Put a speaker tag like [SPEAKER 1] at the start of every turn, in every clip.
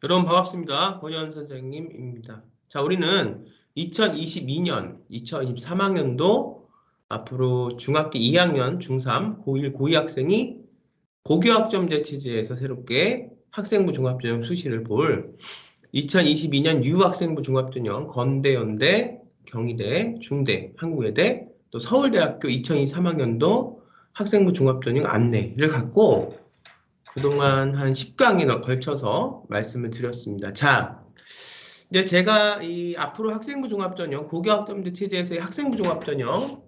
[SPEAKER 1] 여러분 반갑습니다. 권현 선생님입니다. 자, 우리는 2022년, 2023학년도 앞으로 중학교 2학년, 중3, 고1, 고2 학생이 고교학점제 체제에서 새롭게 학생부 종합전형 수시를 볼 2022년 유학생부 종합전형 건대, 연대, 경희대, 중대, 한국외대, 또 서울대학교 2023학년도 학생부 종합전형 안내를 갖고 그동안 한 10강에 걸쳐서 말씀을 드렸습니다. 자, 이제 제가 이 앞으로 학생부 종합전형, 고교학점제 체제에서의 학생부 종합전형,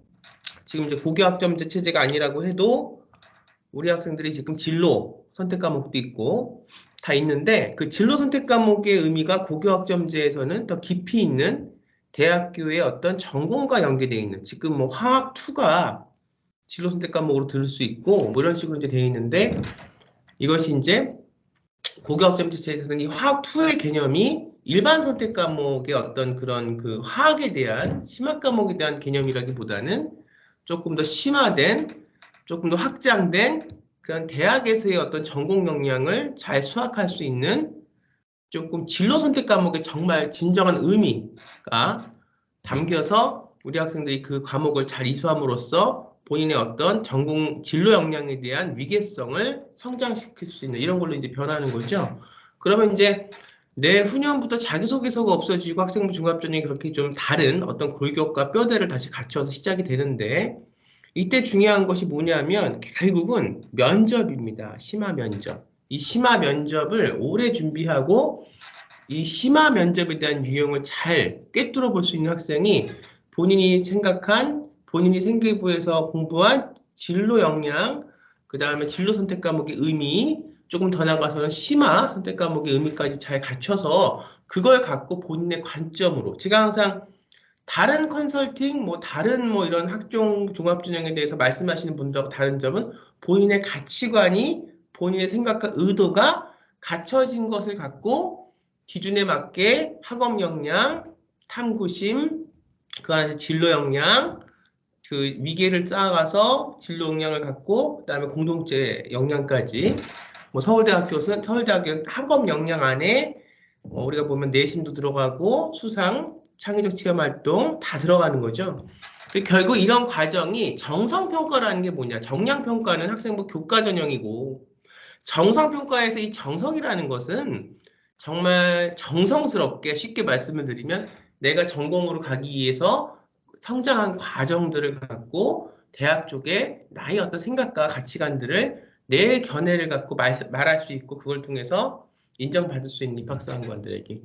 [SPEAKER 1] 지금 이제 고교학점제 체제가 아니라고 해도 우리 학생들이 지금 진로 선택 과목도 있고 다 있는데 그 진로 선택 과목의 의미가 고교학점제에서는 더 깊이 있는 대학교의 어떤 전공과 연계되어 있는 지금 뭐 화학 2가 진로 선택 과목으로 들을 수 있고 뭐 이런 식으로 이제 되어 있는데 이것이 이제 고교학점제에서는 이 화학2의 개념이 일반 선택 과목의 어떤 그런 그 화학에 대한 심화 과목에 대한 개념이라기보다는 조금 더 심화된, 조금 더 확장된 그런 대학에서의 어떤 전공 역량을 잘 수학할 수 있는 조금 진로 선택 과목의 정말 진정한 의미가 담겨서 우리 학생들이 그 과목을 잘 이수함으로써 본인의 어떤 전공 진로 역량에 대한 위계성을 성장시킬 수 있는 이런 걸로 이제 변하는 거죠. 그러면 이제 내후년부터 자기소개서가 없어지고 학생부 종합전형이 그렇게 좀 다른 어떤 골격과 뼈대를 다시 갖춰서 시작이 되는데 이때 중요한 것이 뭐냐면 결국은 면접입니다. 심화 면접. 이 심화 면접을 오래 준비하고 이 심화 면접에 대한 유형을 잘 꿰뚫어 볼 수 있는 학생이 본인이 생각한 본인이 생기부에서 공부한 진로 역량, 그 다음에 진로 선택 과목의 의미, 조금 더 나가서는 심화 선택 과목의 의미까지 잘 갖춰서 그걸 갖고 본인의 관점으로 제가 항상 다른 컨설팅, 뭐 다른 뭐 이런 학종 종합전형에 대해서 말씀하시는 분들하고 다른 점은 본인의 가치관이 본인의 생각과 의도가 갖춰진 것을 갖고 기준에 맞게 학업 역량, 탐구심, 그 안에서 진로 역량, 그 위계를 쌓아가서 진로 역량을 갖고 그다음에 공동체 역량까지 뭐 서울대학교 학업 역량 안에 우리가 보면 내신도 들어가고 수상, 창의적 체험활동 다 들어가는 거죠. 결국 이런 과정이 정성평가라는 게 뭐냐? 정량평가는 학생부 교과 전형이고 정성평가에서 이 정성이라는 것은 정말 정성스럽게 쉽게 말씀을 드리면 내가 전공으로 가기 위해서 성장한 과정들을 갖고 대학 쪽에 나의 어떤 생각과 가치관들을 내 견해를 갖고 말할 수 있고 그걸 통해서 인정받을 수 있는 입학사관들에게.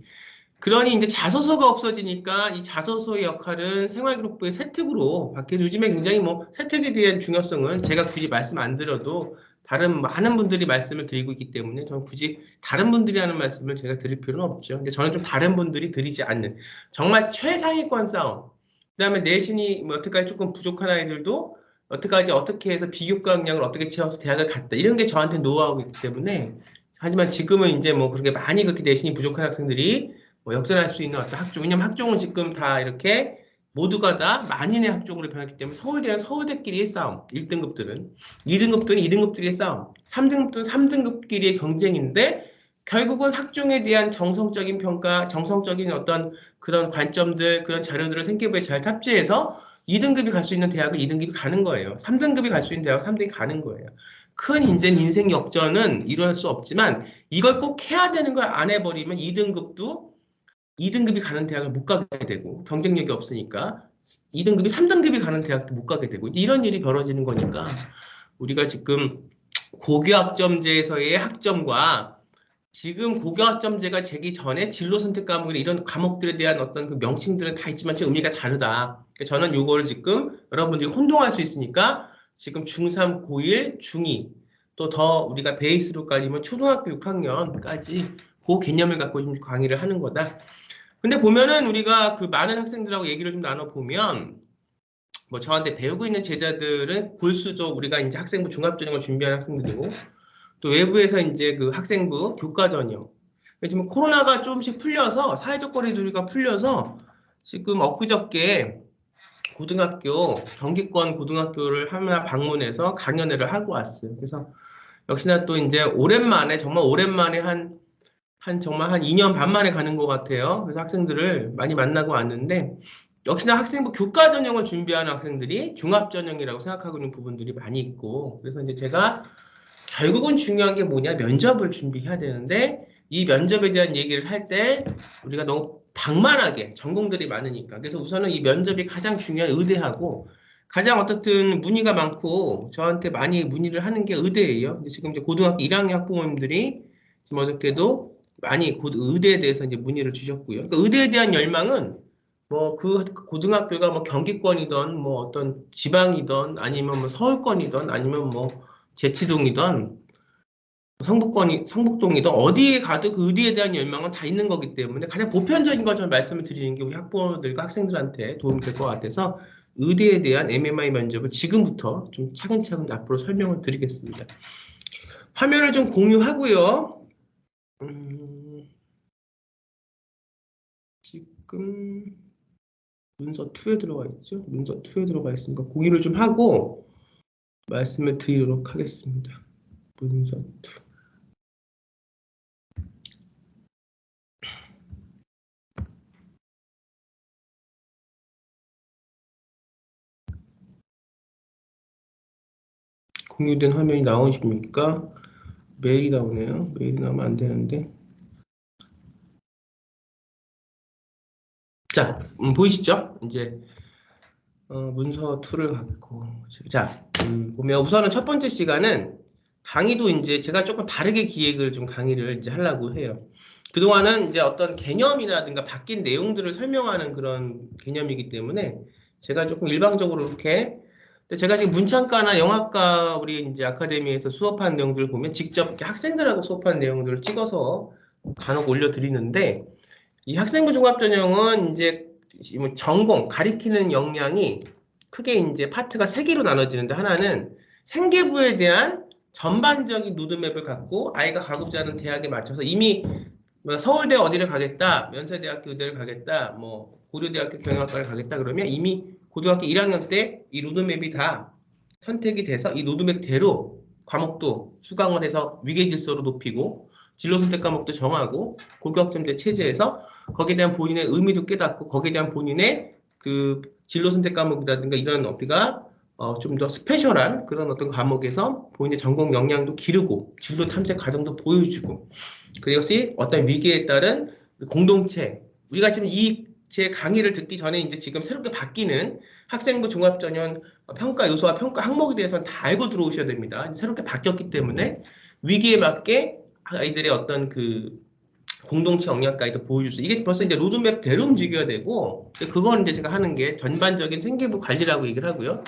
[SPEAKER 1] 그러니 이제 자소서가 없어지니까 이 자소서의 역할은 생활기록부의 세특으로 바뀌어서 요즘에 굉장히 뭐 세특에 대한 중요성은 제가 굳이 말씀 안 드려도 다른 많은 분들이 말씀을 드리고 있기 때문에 저는 굳이 다른 분들이 하는 말씀을 제가 드릴 필요는 없죠. 근데 저는 좀 다른 분들이 드리지 않는 정말 최상위권 싸움. 그다음에 내신이 뭐 어떻게까지 조금 부족한 아이들도 어떻게까지 어떻게 해서 비교과 역량을 어떻게 채워서 대학을 갔다 이런 게 저한테 노하우이기 때문에 하지만 지금은 이제 뭐 그렇게 많이 그렇게 내신이 부족한 학생들이 뭐 역전할 수 있는 어떤 학종, 왜냐면 학종은 지금 다 이렇게 모두가 다 만인의 학종으로 변했기 때문에 서울대는 서울대끼리의 싸움, 1등급들은 2등급들은 2등급끼리의 싸움, 3등급들은 3등급끼리의 경쟁인데 결국은 학종에 대한 정성적인 평가, 정성적인 어떤 그런 관점들, 그런 자료들을 생기부에 잘 탑재해서 2등급이 갈 수 있는 대학은 2등급이 가는 거예요. 3등급이 갈 수 있는 대학은 3등급이 가는 거예요. 큰 이제 인생 역전은 이루어질 수 없지만 이걸 꼭 해야 되는 걸 안 해버리면 2등급도 2등급이 가는 대학을 못 가게 되고 경쟁력이 없으니까 2등급이 3등급이 가는 대학도 못 가게 되고 이런 일이 벌어지는 거니까 우리가 지금 고교학점제에서의 학점과 지금 고교학점제가 되기 전에 진로 선택 과목이나 이런 과목들에 대한 어떤 그 명칭들은 다 있지만 좀 의미가 다르다. 저는 요거를 지금 여러분들이 혼동할 수 있으니까 지금 중3, 고1, 중2 또 더 우리가 베이스로 깔리면 초등학교 6학년까지 그 개념을 갖고 좀 강의를 하는 거다. 근데 보면은 우리가 그 많은 학생들하고 얘기를 좀 나눠보면 뭐 저한테 배우고 있는 제자들은 골수도 우리가 이제 학생부 종합전형을 준비하는 학생들이고 또 외부에서 이제 그 학생부 교과 전형. 지금 코로나가 조금씩 풀려서 사회적 거리두기가 풀려서 지금 엊그저께 고등학교 경기권 고등학교를 하나 방문해서 강연회를 하고 왔어요. 그래서 역시나 또 이제 오랜만에 정말 오랜만에 한 정말 한 2년 반 만에 가는 것 같아요. 그래서 학생들을 많이 만나고 왔는데, 역시나 학생부 교과 전형을 준비하는 학생들이 종합 전형이라고 생각하고 있는 부분들이 많이 있고, 그래서 이제 제가 결국은 중요한 게 뭐냐, 면접을 준비해야 되는데, 이 면접에 대한 얘기를 할 때 우리가 너무 방만하게 전공들이 많으니까, 그래서 우선은 이 면접이 가장 중요한 의대하고, 가장 어떻든 문의가 많고 저한테 많이 문의를 하는 게 의대예요. 근데 지금 이제 고등학교 1학년 학부모님들이 지금 어저께도 많이 의대에 대해서 이제 문의를 주셨고요. 그러니까 의대에 대한 열망은 뭐 그 고등학교가 뭐 경기권이든 뭐 어떤 지방이든 아니면 뭐 서울권이든 아니면 뭐 제치동이든 성북동이든 어디에 가도 그 의대에 대한 열망은 다 있는 거기 때문에 가장 보편적인 걸 좀 말씀을 드리는 게 우리 학부모들과 학생들한테 도움이 될 것 같아서 의대에 대한 MMI 면접을 지금부터 좀 차근차근 앞으로 설명을 드리겠습니다. 화면을 좀 공유하고요. 지금 문서 2에 들어가 있죠? 문서 2에 들어가 있으니까 공유를 좀 하고 말씀을 드리도록 하겠습니다. 문서 2. 공유된 화면이 나오십니까? 메일이 나오네요. 메일이 나오면 안 되는데. 자, 보이시죠? 이제 문서 2를 갖고 자, 보면 우선은 첫 번째 시간은 강의도 이제 제가 조금 다르게 기획을 좀 강의를 이제 하려고 해요. 그동안은 이제 어떤 개념이라든가 바뀐 내용들을 설명하는 그런 개념이기 때문에 제가 조금 일방적으로 이렇게 근데 제가 지금 문창과나 영화과 우리 이제 아카데미에서 수업한 내용들을 보면 직접 이렇게 학생들하고 수업한 내용들을 찍어서 간혹 올려드리는데 이 학생부 종합전형은 이제 뭐 전공, 가리키는 역량이 크게 이제 파트가 세 개로 나눠지는데 하나는 생계부에 대한 전반적인 로드맵을 갖고 아이가 가고자 하는 대학에 맞춰서 이미 뭐 서울대 어디를 가겠다, 연세대학교 의대를 가겠다, 뭐 고려대학교 경영학과를 가겠다 그러면 이미 고등학교 1학년 때 이 로드맵이 다 선택이 돼서 이 로드맵대로 과목도 수강을 해서 위계질서로 높이고 진로 선택 과목도 정하고 고교학점제 체제에서 거기에 대한 본인의 의미도 깨닫고 거기에 대한 본인의 그 진로 선택 과목이라든가 이런 우리가 좀 더 스페셜한 그런 어떤 과목에서 본인의 전공 역량도 기르고 진로 탐색 과정도 보여주고 그것이 어떤 위기에 따른 공동체 우리가 지금 제 강의를 듣기 전에 이제 지금 새롭게 바뀌는 학생부 종합전형 평가 요소와 평가 항목에 대해서는 다 알고 들어오셔야 됩니다. 새롭게 바뀌었기 때문에 위기에 맞게 아이들의 어떤 그 공동체 역량까지도 보여줄 수 이게 벌써 이제 로드맵대로 움직여야 되고 그건 이제 제가 하는 게 전반적인 생계부 관리라고 얘기를 하고요.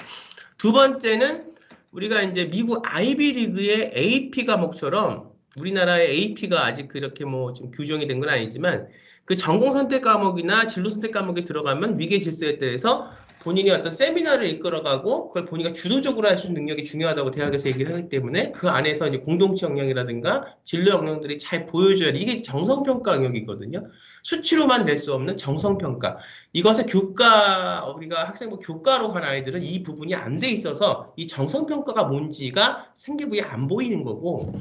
[SPEAKER 1] 두 번째는 우리가 이제 미국 아이비리그의 AP 과목처럼 우리나라의 AP가 아직 그렇게 뭐 지금 규정이 된 건 아니지만 그 전공 선택 과목이나 진로 선택 과목에 들어가면 위계 질서에 대해서 본인이 어떤 세미나를 이끌어가고 그걸 본인이 주도적으로 할 수 있는 능력이 중요하다고 대학에서 얘기를 하기 때문에 그 안에서 이제 공동체 역량이라든가 진로 역량들이 잘 보여줘야 돼. 이게 정성평가 영역이거든요. 수치로만 낼 수 없는 정성평가. 이것을 우리가 학생부 교과로 간 아이들은 이 부분이 안 돼 있어서 이 정성평가가 뭔지가 생계부에 안 보이는 거고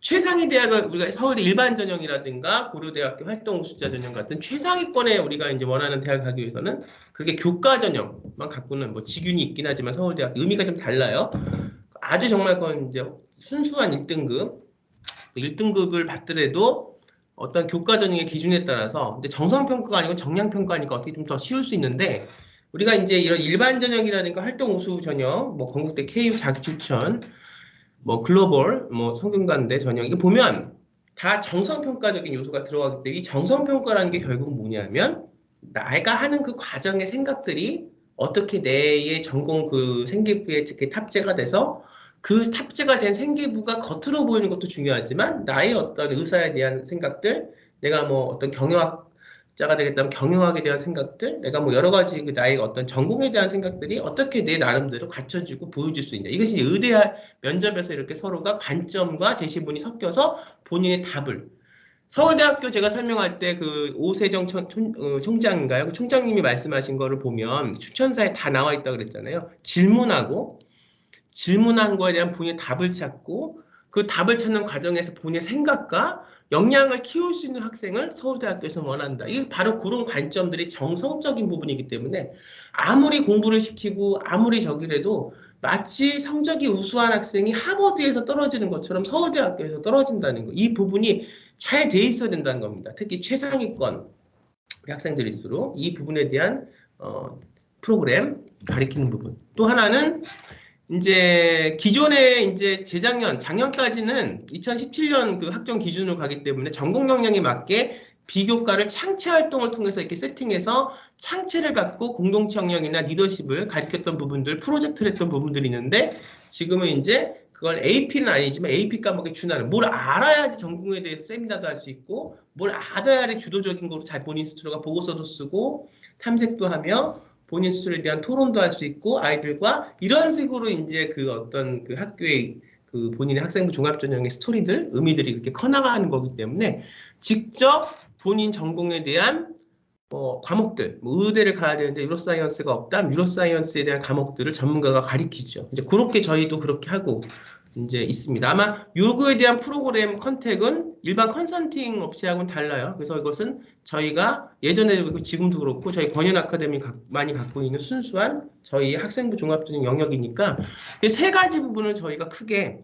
[SPEAKER 1] 최상위 대학을 우리가 서울대 일반 전형이라든가 고려대학교 활동 숫자 전형 같은 최상위권에 우리가 이제 원하는 대학 가기 위해서는 그게 교과 전형만 갖고는 뭐 직윤이 있긴 하지만 서울대학교 의미가 좀 달라요. 아주 정말 그건 이제 순수한 1등급을 받더라도 어떤 교과 전형의 기준에 따라서 근데 정성평가가 아니고 정량평가니까 어떻게 좀 더 쉬울 수 있는데 우리가 이제 이런 일반 전형이라든가 활동 우수 전형, 뭐 건국대 KU 자기 추천 뭐 글로벌, 뭐 성균관대 전형 이거 보면 다 정성평가적인 요소가 들어가기 때문에 이 정성평가라는 게 결국 뭐냐면 내가 하는 그 과정의 생각들이 어떻게 내의 전공 그 생계부에 이렇게 탑재가 돼서 그 탑재가 된 생계부가 겉으로 보이는 것도 중요하지만 나의 어떤 의사에 대한 생각들 내가 뭐 어떤 경영학자가 되겠다면 경영학에 대한 생각들 내가 뭐 여러 가지 그 나의 어떤 전공에 대한 생각들이 어떻게 내 나름대로 갖춰지고 보여줄 수 있냐 이것이 의대 면접에서 이렇게 서로가 관점과 제시문이 섞여서 본인의 답을 서울대학교 제가 설명할 때 그 오세정 총장인가요? 그 총장님이 말씀하신 거를 보면 추천사에 다 나와 있다고 그랬잖아요. 질문한 거에 대한 본인의 답을 찾고 그 답을 찾는 과정에서 본인의 생각과 역량을 키울 수 있는 학생을 서울대학교에서 원한다. 이게 바로 그런 관점들이 정성적인 부분이기 때문에 아무리 공부를 시키고 아무리 저기래도 마치 성적이 우수한 학생이 하버드에서 떨어지는 것처럼 서울대학교에서 떨어진다는 거. 이 부분이 잘 돼 있어야 된다는 겁니다. 특히 최상위권 학생들일수록 이 부분에 대한 프로그램 가리키는 부분. 또 하나는 이제 기존에 이제 작년까지는 2017년 그 학종 기준으로 가기 때문에 전공 역량에 맞게 비교과를 창체 활동을 통해서 이렇게 세팅해서 창체를 갖고 공동체 역량이나 리더십을 가르쳤던 부분들, 프로젝트를 했던 부분들이 있는데 지금은 이제 그걸 AP는 아니지만 AP 과목에 준하는 뭘 알아야지 전공에 대해서 세미나도 할 수 있고 뭘 알아야지 주도적인 거로 잘 본인 스스로가 보고서도 쓰고 탐색도 하며 본인 스스로에 대한 토론도 할 수 있고 아이들과 이런 식으로 이제 그 어떤 그 학교의 그 본인의 학생부 종합전형의 스토리들, 의미들이 그렇게 커나가는 거기 때문에 직접 본인 전공에 대한 과목들, 뭐 의대를 가야 되는데 유로사이언스가 없다, 유로사이언스에 대한 과목들을 전문가가 가리키죠. 이제 그렇게 저희도 그렇게 하고 이제 있습니다. 아마 요거에 대한 프로그램 컨택은 일반 컨설팅 업체하고는 달라요. 그래서 이것은 저희가 예전에도 그렇고 지금도 그렇고 저희 권연 아카데미 많이 갖고 있는 순수한 저희 학생부 종합전형 영역이니까 세 가지 부분을 저희가 크게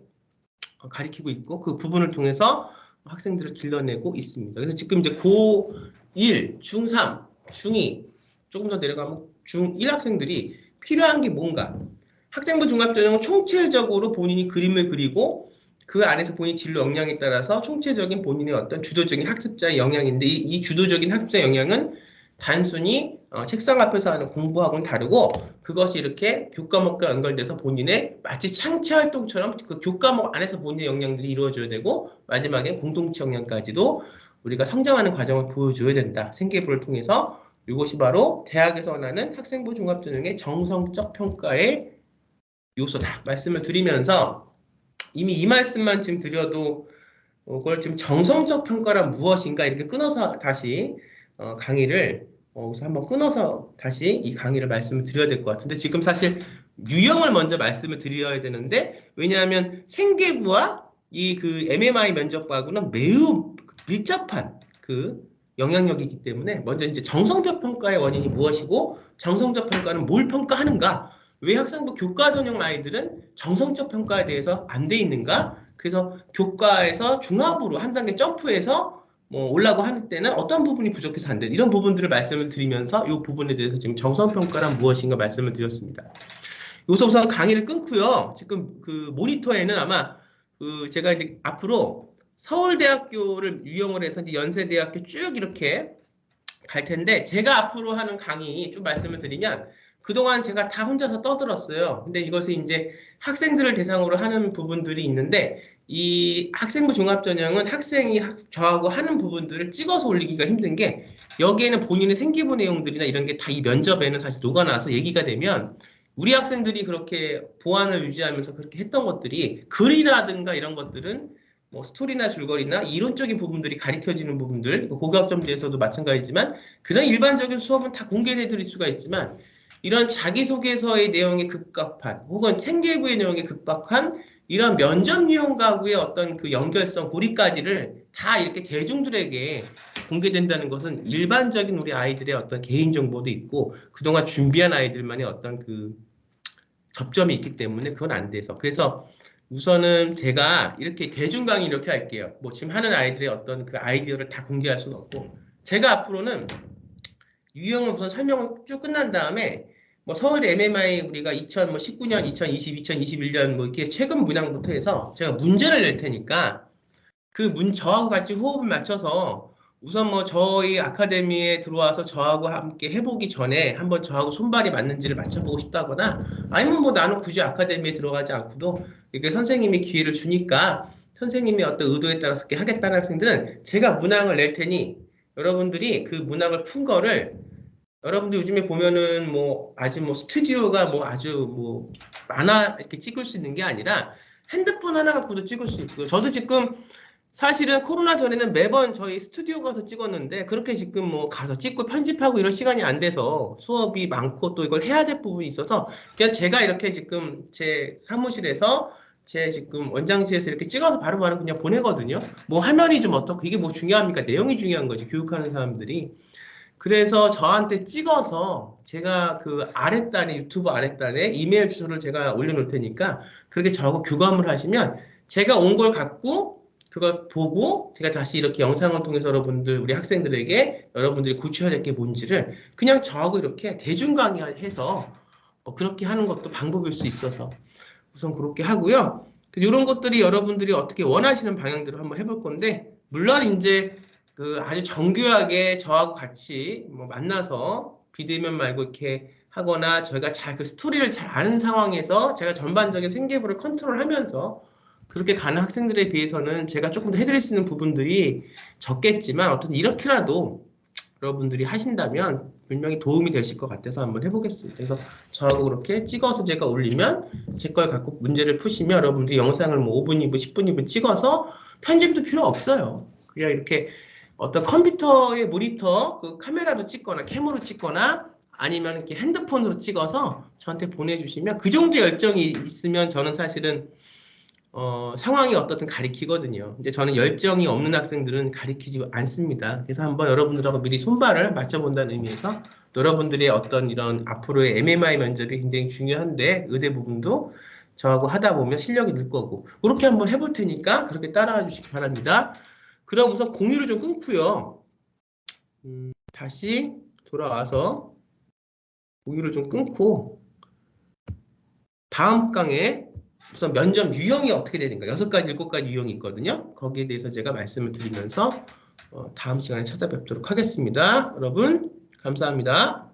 [SPEAKER 1] 가리키고 있고 그 부분을 통해서 학생들을 길러내고 있습니다. 그래서 지금 이제 고1, 중3, 중2 조금 더 내려가면 중1 학생들이 필요한 게 뭔가 학생부 종합전형은 총체적으로 본인이 그림을 그리고 그 안에서 본인 진로 역량에 따라서 총체적인 본인의 어떤 주도적인 학습자의 영향인데 이 주도적인 학습자 영향은 단순히 책상 앞에서 하는 공부하고는 다르고 그것이 이렇게 교과목과 연결돼서 본인의 마치 창체 활동처럼 그 교과목 안에서 본인의 역량들이 이루어져야 되고 마지막에 공동체 역량까지도 우리가 성장하는 과정을 보여줘야 된다. 생계부를 통해서 이것이 바로 대학에서 원하는 학생부 종합전형의 정성적 평가의 요소다. 말씀을 드리면서 이미 이 말씀만 지금 드려도 그걸 지금 정성적 평가란 무엇인가 이렇게 끊어서 다시 강의를 우선 한번 끊어서 다시 이 강의를 말씀을 드려야 될 것 같은데 지금 사실 유형을 먼저 말씀을 드려야 되는데 왜냐하면 생계부와 이 그 MMI 면접과는 매우 밀접한 그 영향력이기 때문에 먼저 이제 정성적 평가의 원인이 무엇이고 정성적 평가는 뭘 평가하는가 왜 학생부 교과 전형 아이들은 정성적 평가에 대해서 안 돼 있는가 그래서 교과에서 중합으로 한 단계 점프해서 뭐 올라고 할 때는 어떤 부분이 부족해서 안 되는 이런 부분들을 말씀을 드리면서 이 부분에 대해서 지금 정성평가란 무엇인가 말씀을 드렸습니다. 여기서 우선 강의를 끊고요. 지금 그 모니터에는 아마 그 제가 이제 앞으로 서울대학교를 유형을 해서 이제 연세대학교 쭉 이렇게 갈 텐데 제가 앞으로 하는 강의 좀 말씀을 드리면 그동안 제가 다 혼자서 떠들었어요. 근데 이것을 이제 학생들을 대상으로 하는 부분들이 있는데 이 학생부 종합전형은 학생이 저하고 하는 부분들을 찍어서 올리기가 힘든 게 여기에는 본인의 생기부 내용들이나 이런 게 다 이 면접에는 사실 녹아나서 얘기가 되면 우리 학생들이 그렇게 보안을 유지하면서 그렇게 했던 것들이 글이라든가 이런 것들은 뭐 스토리나 줄거리나 이론적인 부분들이 가르쳐지는 부분들 고교학점제에서도 마찬가지지만 그런 일반적인 수업은 다 공개해 드릴 수가 있지만 이런 자기소개서의 내용에 급박한 혹은 생계부의 내용에 급박한 이런 면접 유형 가구의 어떤 그 연결성 고리까지를 다 이렇게 대중들에게 공개된다는 것은 일반적인 우리 아이들의 어떤 개인정보도 있고 그동안 준비한 아이들만의 어떤 그 접점이 있기 때문에 그건 안 돼서 그래서 우선은 제가 이렇게 대중 강의 이렇게 할게요. 뭐 지금 하는 아이들의 어떤 그 아이디어를 다 공개할 수는 없고 제가 앞으로는 유형을 우선 설명을 쭉 끝난 다음에 뭐 서울대 MMI 우리가 2019년, 2020, 2021년 뭐 이렇게 최근 문항부터 해서 제가 문제를 낼 테니까 저하고 같이 호흡을 맞춰서 우선 뭐 저희 아카데미에 들어와서 저하고 함께 해보기 전에 한번 저하고 손발이 맞는지를 맞춰보고 싶다거나 아니면 뭐 나는 굳이 아카데미에 들어가지 않고도 이렇게 선생님이 기회를 주니까 선생님이 어떤 의도에 따라서 이렇게 하겠다는 학생들은 제가 문항을 낼 테니 여러분들이 그 문항을 푼 거를 여러분들 요즘에 보면은 뭐 아주 뭐 스튜디오가 뭐 아주 뭐 많아 이렇게 찍을 수 있는 게 아니라 핸드폰 하나 갖고도 찍을 수 있고요. 저도 지금 사실은 코로나 전에는 매번 저희 스튜디오 가서 찍었는데 그렇게 지금 뭐 가서 찍고 편집하고 이런 시간이 안 돼서 수업이 많고 또 이걸 해야 될 부분이 있어서 그냥 제가 이렇게 지금 제 사무실에서 제 지금 원장실에서 이렇게 찍어서 바로바로 그냥 보내거든요. 뭐 화면이 좀 어떻고 이게 뭐 중요합니까? 내용이 중요한 거지, 교육하는 사람들이. 그래서 저한테 찍어서 제가 그 아랫단에, 유튜브 아랫단에 이메일 주소를 제가 올려놓을 테니까 그렇게 저하고 교감을 하시면 제가 온 걸 갖고 그걸 보고 제가 다시 이렇게 영상을 통해서 여러분들, 우리 학생들에게 여러분들이 고쳐야 될 게 뭔지를 그냥 저하고 이렇게 대중 강의해서 그렇게 하는 것도 방법일 수 있어서 우선 그렇게 하고요. 이런 것들이 여러분들이 어떻게 원하시는 방향대로 한번 해볼 건데, 물론 이제 그 아주 정교하게 저하고 같이 뭐 만나서 비대면 말고 이렇게 하거나 저희가 잘 그 스토리를 잘 아는 상황에서 제가 전반적인 생계부를 컨트롤하면서 그렇게 가는 학생들에 비해서는 제가 조금 더 해드릴 수 있는 부분들이 적겠지만 어떤 이렇게라도 여러분들이 하신다면 분명히 도움이 되실 것 같아서 한번 해보겠습니다. 그래서 저하고 그렇게 찍어서 제가 올리면 제 걸 갖고 문제를 푸시면 여러분들이 영상을 뭐 5분, 2분, 10분, 2분 찍어서 편집도 필요 없어요. 그냥 이렇게 어떤 컴퓨터의 모니터 그 카메라로 찍거나 캠으로 찍거나 아니면 이렇게 핸드폰으로 찍어서 저한테 보내주시면 그 정도 열정이 있으면 저는 사실은 상황이 어떻든 가리키거든요. 근데 저는 열정이 없는 학생들은 가리키지 않습니다. 그래서 한번 여러분들하고 미리 손발을 맞춰본다는 의미에서 여러분들의 어떤 이런 앞으로의 MMI 면접이 굉장히 중요한데 의대 부분도 저하고 하다 보면 실력이 늘 거고 그렇게 한번 해볼 테니까 그렇게 따라와 주시기 바랍니다. 그럼 우선 공유를 좀 끊고요. 다시 돌아와서 공유를 좀 끊고 다음 강에 우선 면접 유형이 어떻게 되는가 6가지, 7가지 유형이 있거든요. 거기에 대해서 제가 말씀을 드리면서 다음 시간에 찾아뵙도록 하겠습니다. 여러분 감사합니다.